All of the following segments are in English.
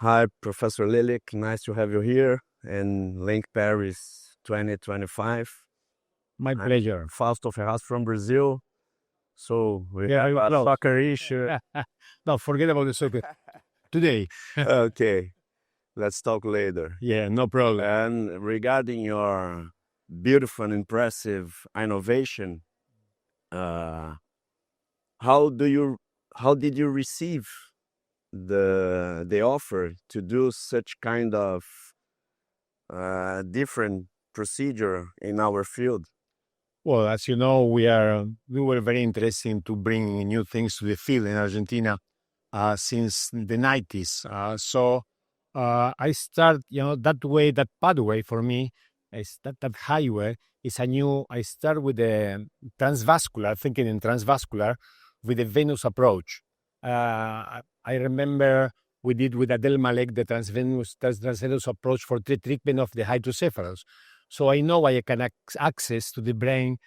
Hi, Professor Lylyk. Nice to have you here in Link Paris 2025. My pleasure. Fausto Ferraz from Brazil. So we have a no. soccer issue. No, forget about the soccer. Today. Okay, let's talk later. Yeah, no problem. And regarding your beautiful and impressive innovation, how did you receive the offer to do such kind of different procedure in our field? Well, as you know, we were very interested to bring new things to the field in Argentina since the 90s. I start, that way, that pathway for me is that highway is I start with the transvascular, thinking in transvascular with the venous approach. I remember we did with Adel Malek the transvenous approach for the treatment of the hydrocephalus. So I know I can access to the brain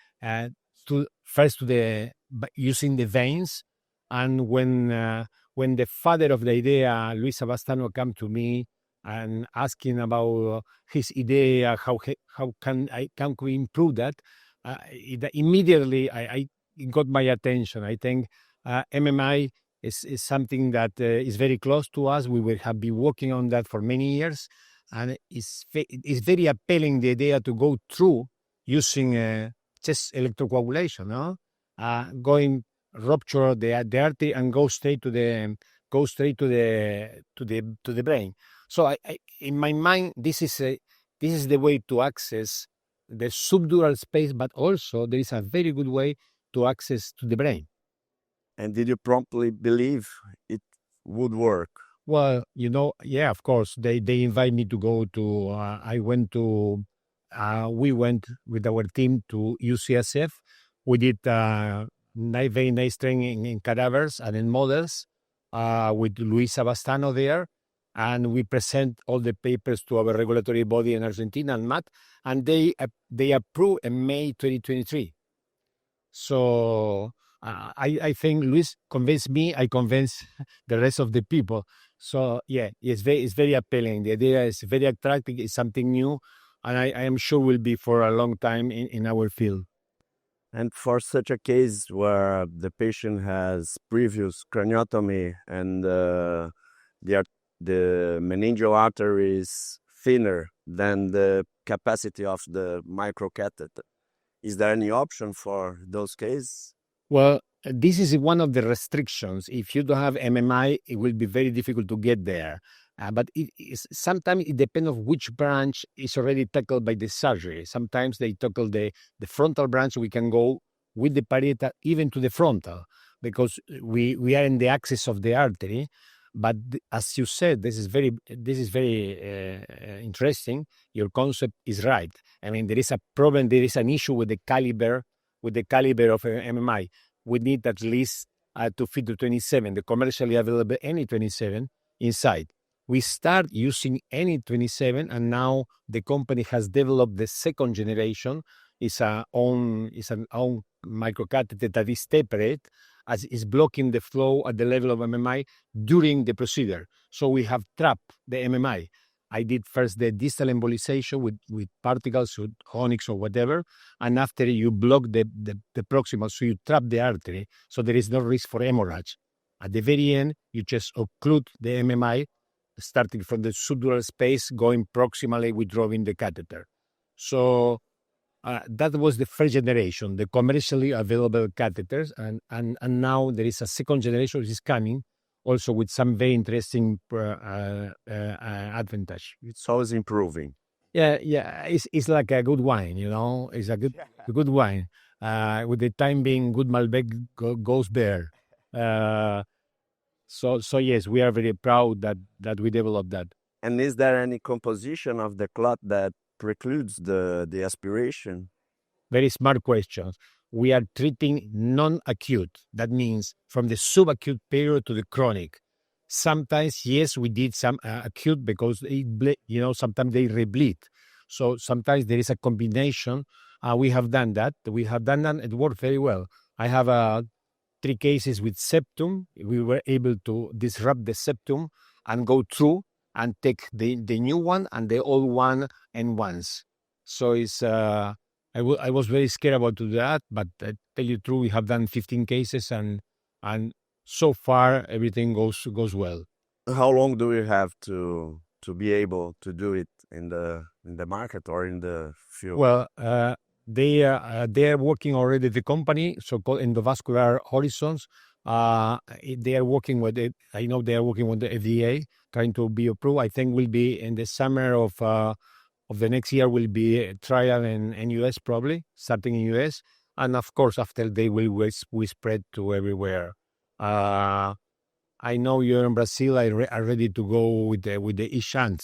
using the veins, and when the father of the idea, Luis Savastano, came to me and asking about his idea, how can we improve that, immediately I got my attention. I think MMI is something that is very close to us. We have been working on that for many years, and it's very appealing, the idea to go through using just electrocoagulation, going rupture the artery and go straight to the brain. So I in my mind, this is the way to access the subdural space, but also there is a very good way to access to the brain. And did you promptly believe it would work? Well, yeah, of course. They invite me to go to. We went with our team to UCSF. We did very nice training in cadavers and in models with Luis Savastano there, and we present all the papers to our regulatory body in Argentina and MAT, and they approved in May 2023. So I think Luis convinced me. I convinced the rest of the people. So yeah, it's very appealing. The idea is very attractive. It's something new, and I am sure will be for a long time in our field. And for such a case where the patient has previous craniotomy and the meningeal artery is thinner than the capacity of the microcatheter, is there any option for those cases? Well, this is one of the restrictions. If you don't have MMI, it will be very difficult to get there. But sometimes it depends on which branch is already tackled by the surgery. Sometimes they tackle the frontal branch. We can go with the parietal even to the frontal because we are in the axis of the artery. But as you said, this is very interesting. Your concept is right. I mean, there is a problem. There is an issue with the caliber of MMI. We need at least to fit the 27, the commercially available any 27 inside. We start using any 27, and now the company has developed the second generation. It's an own microcatheter that is separate, as is blocking the flow at the level of MMI during the procedure. So we have trapped the MMI. I did first the distal embolization with particles, with onyx or whatever, and after you block the proximal, so you trap the artery, so there is no risk for hemorrhage. At the very end, you just occlude the MMI, starting from the subdural space, going proximally, withdrawing the catheter. So that was the first generation, the commercially available catheters, and now there is a second generation which is coming, also with some very interesting advantage. It's always improving. Yeah, it's like a good wine, It's a good wine. With the time being, good Malbec goes there. So yes, we are very proud that we developed that. And is there any composition of the clot that precludes the aspiration? Very smart question. We are treating non-acute. That means from the subacute period to the chronic. Sometimes, yes, we did some acute because sometimes they rebleed. So sometimes there is a combination. We have done that. It worked very well. I have 3 cases with septum. We were able to disrupt the septum and go through and take the new one and the old one and once. So it's I was very scared about to do that, but I tell you the truth, we have done 15 cases and so far everything goes well. How long do we have to be able to do it in the market or in the field? Well, they are working already, the company, so-called Endovascular Horizons. They are working with it. I know they are working with the FDA, trying to be approved. I think will be in the summer of the next year. Will be a trial in US, probably starting in US, and of course after they will spread to everywhere. I know you're in Brazil. Are ready to go with the e-shunt.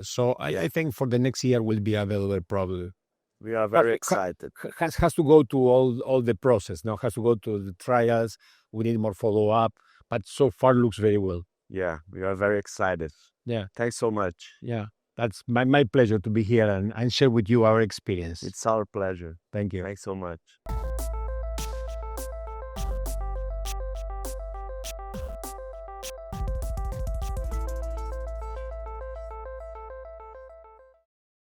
So I think for the next year will be available probably. We are very excited. Has to go to all the process. Now has to go to the trials. We need more follow up, but so far looks very well. Yeah, we are very excited. Yeah, thanks so much. Yeah, that's my pleasure to be here and share with you our experience. It's our pleasure. Thank you. Thanks so much.